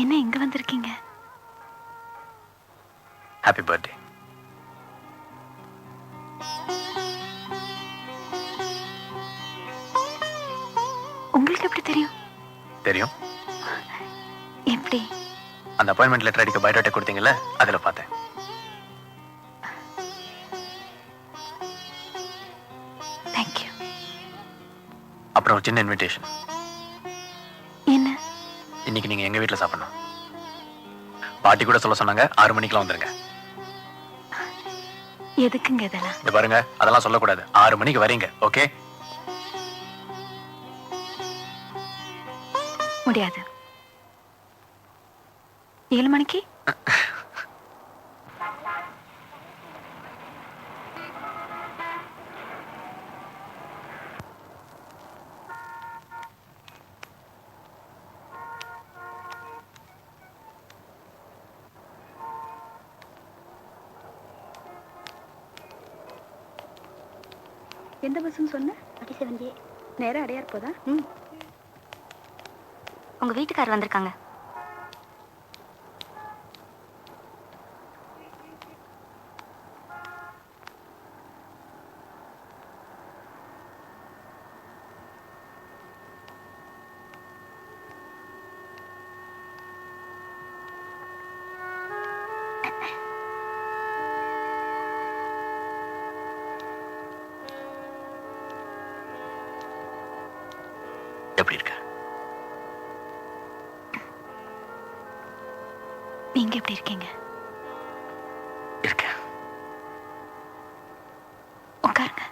என்ன இங்க வந்திருக்கீங்க? Happy birthday. உங்களுக்கு எப்படி தெரியும்? தெரியும். எப்படி? அந்த அப்பாயின்மெண்ட் லெட்டர் அடிக்க பயோடேட்டா கொடுத்தீங்கல்ல, அதுல பார்த்தேன். தேங்க்யூ. அப்புறம் ஒரு சின்ன இன்விடேஷன். என்ன? இன்னைக்கு நீங்க எங்க வீட்டுல சாப்பிடணும். பாட்டி கூட சொல்ல சொன்னாங்க, 6 மணிக்கெல்லாம் வந்துருங்க. எதுக்குங்க இதெல்லாம்? இது பாருங்க, அதெல்லாம் சொல்லக்கூடாது. 6 மணிக்கு வரீங்க, ஓகே? முடியாது. 7 மணிக்கு? எந்த பஸ்ன்னு சொன்ன? 37 நேரா அடையார் போதா? உங்க வீட்டுக்காரர் வந்திருக்காங்க. எப்படி இருக்க? நீங்க எப்படி இருக்கீங்க? இருக்க. உட்காருங்க.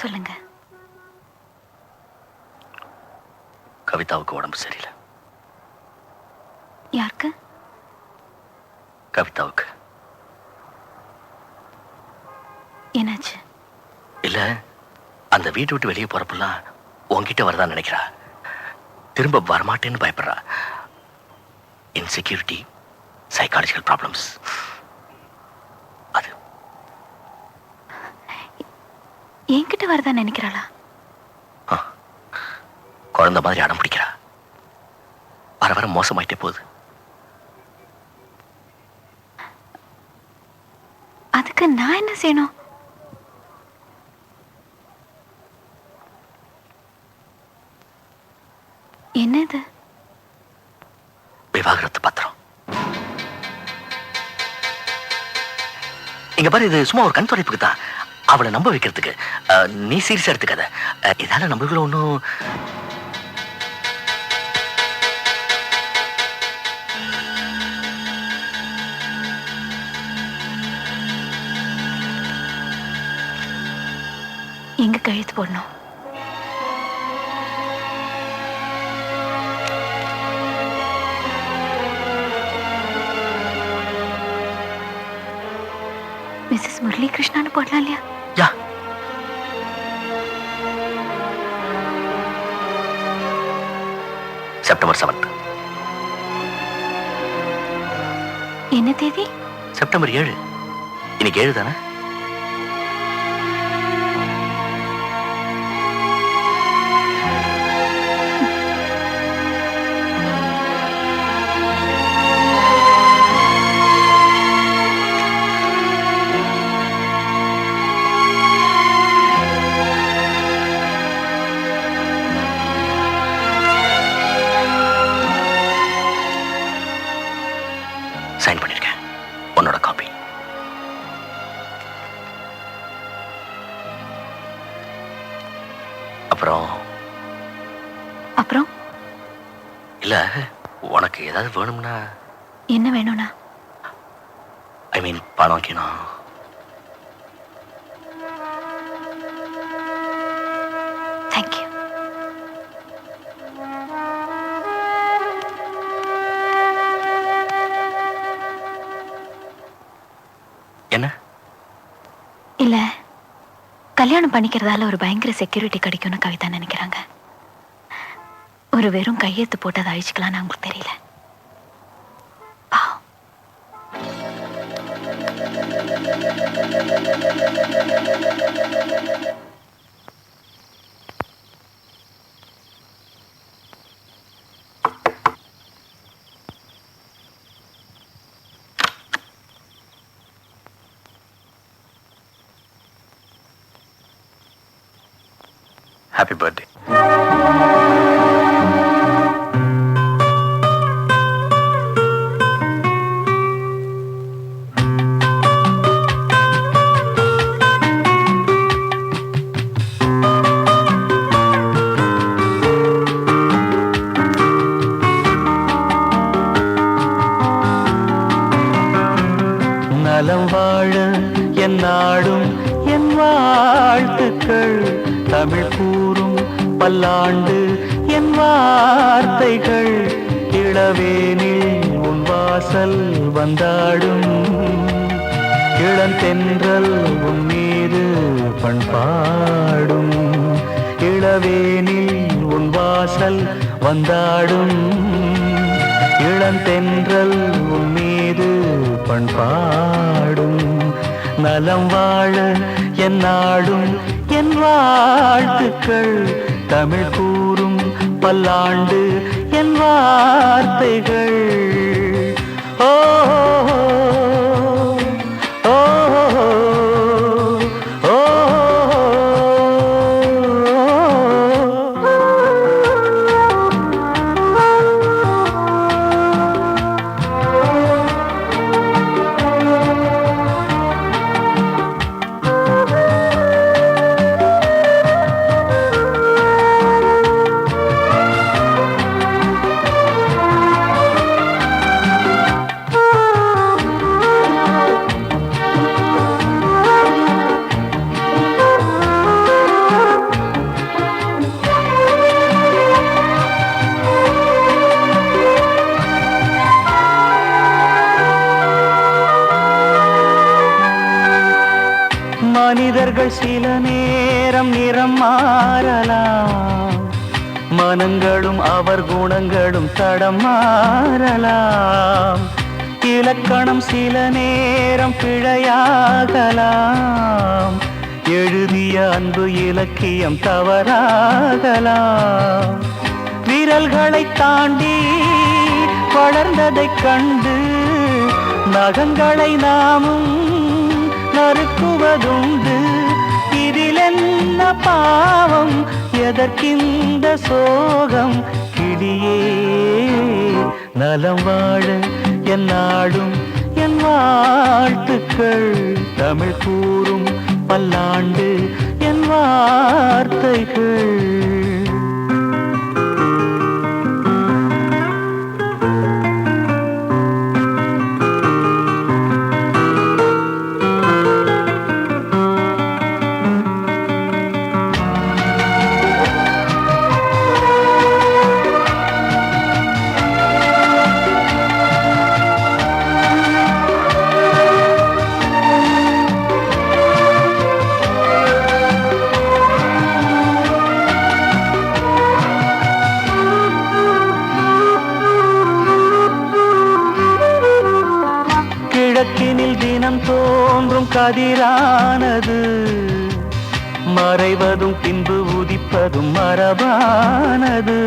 சொல்லுங்க. கவிதாவுக்கு உடம்பு சரியில்லை. யாருக்கு? கவிதாவுக்கு. என்னாச்சு? இல்ல, அந்த வீட்டை விட்டு வெளியே போறப்பெல்லாம் உன்கிட்ட வரதான் நினைக்கிறா. திரும்ப வரமாட்டேன்னு பயப்படுறா. Insecurity, psychological problems. அது என்கிட்ட வரதா நினைக்கிறாளா? குழந்தை மாதிரி அடம் பிடிக்கிறா. வர வர மோசமாயிட்டே போகுது. அதுக்கு நான் என்ன செய்யணும்? என்னது? விவாகரத்து பத்திரம். இங்க பாரு, இது சும்மா ஒரு கண் துடைப்புக்கு தான். அவளை நம்ப வைக்கிறதுக்கு. நீ சீரியஸா எடுத்துக்காத. இதால நம்மளுக்குள்ள ஒன்றும். எங்க கழுத்து போடணும்? மிஸ்ஸஸ் முரளி கிருஷ்ணான்னு போடலாம் இல்லையா? யா. செப்டம்பர் 7. என்ன தேதி? செப்டம்பர் 7. இன்னைக்கு 7 தானே? சைன் பண்ணிருக்கேன். உன்னோட காப்பி. அப்புறம் அப்புறம் இல்ல, உனக்கு ஏதாவது வேணும்னா. என்ன வேணும்னா? ஐ மீன், பணம் வைக்கணும். தேங்க்யூ. என்ன? இல்ல, கல்யாணம் பண்ணிக்கிறதால ஒரு பயங்கர செக்யூரிட்டி கிடைக்கும்னு கவிதா நினைக்கிறாங்க. ஒரு வெறும் கையெழுத்து போட்டு அதை அழிச்சுக்கலான்னு அவங்களுக்கு தெரியல. பாவம். Happy birthday. நலம் வாழ என் நாடும் என் வாழ்த்துக்கள், தமிழ் கூறும் பல்லாண்டு என் வார்த்தைகள், இளவேனில் உன் வாசல் வந்தாடும், இளந்தென்றல் உன் மீது பண்பாடும், இளவேனில் உன் வாசல் வந்தாடும், இளந்தென்றல் உன் மீது பண்பாடும், நலம் வாழ என் நாடும் என் வாழ்த்துக்கள், தமிழ் கூறும் பல்லாண்டு என் வார்த்தைகள். ஓ ஓ ஓ மனிதர்கள் சில நேரம் நிறம் மாறலாம், மனங்களும் அவர் குணங்களும் தடம் மாறலாம், இலக்கணம் சில நேரம் பிழையாகலாம், எழுதிய அன்பு இலக்கியம் தவறாகலாம், விரல்களை தாண்டி வளர்ந்ததைக் கண்டு நகங்களை நாமும் நறுக்குவதுண்டு, இதில் என்ன பாவம் எதற்கிந்த சோகம், கிளியே நலம் வாழ என் நாடும் என் வாழ்த்துக்கள், தமிழ் கூறும் பல்லாண்டு என் வார்த்தைகள். கிழக்கினில் தினம் தோன்றும் கதிரானது, மறைவதும் பின்பு உதிப்பதும் மரபானது,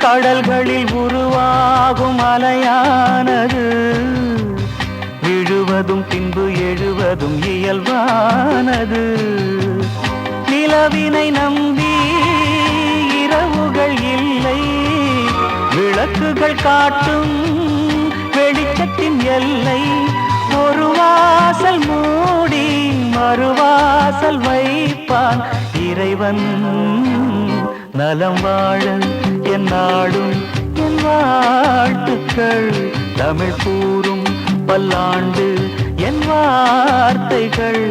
கடல்களில் உருவாகும் அலையானது, விழுவதும் பின்பு எழுவதும் இயல்பானது, நிலவினை நம்பி இரவுகள் இல்லை, விளக்குகள் காட்டும் வெளிச்சத்தின் எல்லை, ஒரு வாசல் மூடி மறுவாசல் வைப்பான் இறைவன், நலம் வாழ என் நாடும் என் வாழ்த்துக்கள், தமிழ் கூறும் பல்லாண்டு என் வார்த்தைகள்,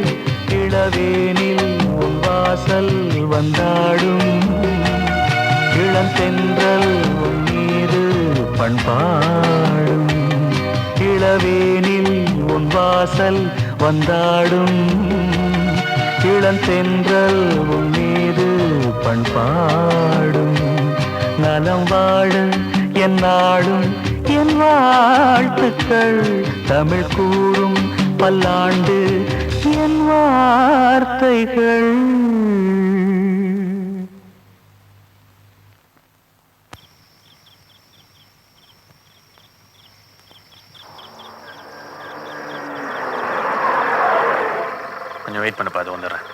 இளவேனில் உன் வாசல் வந்தாடும், இளந்தென்றல் உன் மீது பண்பாடும், இளவேனில் உன் வாசல் வந்தாடும், இளந்தென்றல் உன் மீது பண்பாடும், நலம் வாழ என் நாடும் என் வாழ்த்துக்கள், தமிழ் கூறும் பல்லாண்டு என் வார்த்தைகள். கொஞ்சம் வெயிட் பண்ணப்பா, அது வந்துடுறேன்.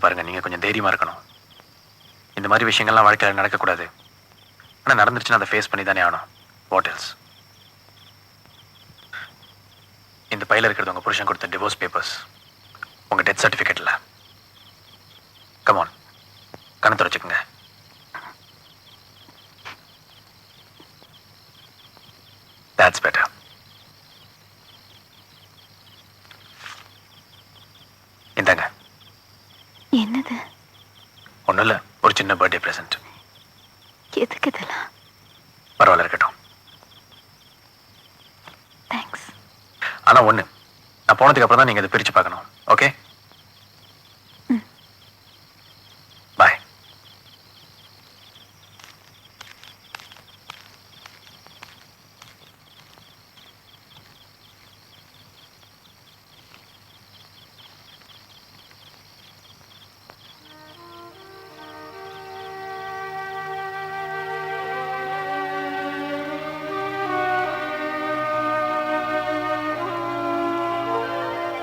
பாருங்க, நீங்க கொஞ்சம் தைரியமா இருக்கணும். இந்த மாதிரி விஷயங்கள்லாம் வாழ்க்கையில் நடக்கக்கூடாது. ஆனால் நடந்துருச்சுன்னா அதை ஃபேஸ் பண்ணி தானே ஆகணும். What else? இந்த பையில இருக்கிறது உங்க புருஷன் கொடுத்த டிவோர்ஸ் பேப்பர்ஸ், உங்க டெத் சர்டிஃபிகேட்ல. கமான், கண்ணை துடைச்சுக்குங்க. That's better. இந்தாங்க. என்னது? ஒன்றும் இல்லை, ஒரு சின்ன பர்த்டே ப்ரெசென்ட். எதுக்கு இதெல்லாம்? பரவாயில்ல, இருக்கட்டும். தேங்க்ஸ். ஆனால் ஒன்று, நான் போனதுக்கு அப்புறம் தான் நீங்கள் இதை பிரித்து பார்க்கணும். ஓகே? பாய்.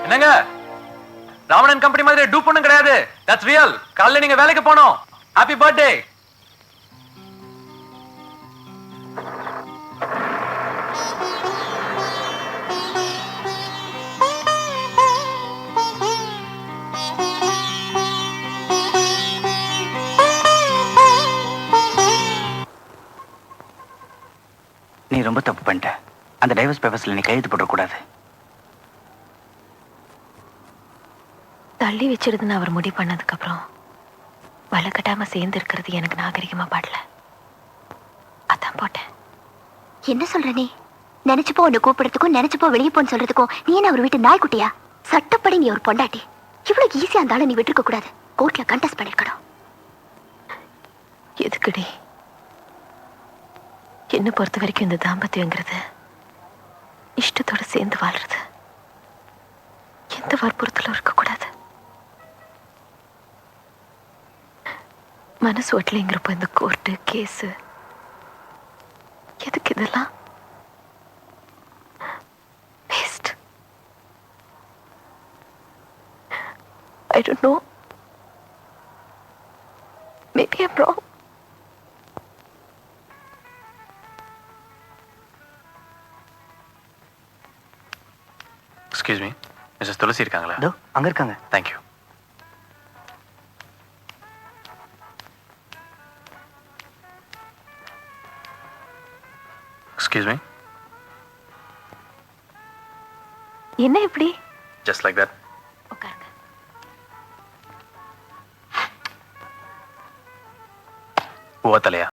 என்னங்க, ராவணன் கம்பெனி மாதிரி டூப் ஒண்ணும் கிடையாது. That's real. காலைல நீங்க வேலைக்கு போனோம். Happy birthday. நீ ரொம்ப தப்பு பண்ணிட்ட. அந்த டைவர்ஸ் பேப்பர்ஸ்ல நீ கையெழுத்து போடக்கூடாது. தள்ளி வச்சிருதுன்னு அவர் முடிவு பண்ணதுக்கு அப்புறம் வலை கட்டாம சேர்ந்து இருக்கிறது எனக்கு நாகரிகமா பாடல. அதான் போட்டேன். என்ன சொல்ற நீ? நினைச்சுப்போ உன்னை கூப்பிடுறதுக்கும் நினைச்சுப்போ வெளியே போன்னு சொல்றதுக்கும் நீ என்ன ஒரு வீட்டு நாய்க்குட்டியா? சட்டப்படி நீ ஒரு பொண்டாட்டி. இவ்வளவு ஈஸியா இருந்தாலும் நீ விட்டுருக்க கூடாது. கோர்ட்ல கண்டெஸ்ட் பண்ணிருக்கணும். எதுக்குடி? என்ன பொறுத்த வரைக்கும் இந்த தாம்பத்தியங்கிறது இஷ்டத்தோட சேர்ந்து வாழ்றது. எந்த வற்புறுத்தலும் இருக்கக்கூடாது. மனசு ஒட்டலைங்கிறப்ப இந்த கோர்ட்டு கேஸு எதுக்கு இதெல்லாம்? Waste. I don't know. Maybe I'm wrong. Excuse me, Mrs Thulasi இருக்காங்களா? இதோ அங்க இருக்காங்க. தேங்க்யூ. Excuse me. என்ன இப்படி? Just like that. உட்காருங்க. பூவா தலையா?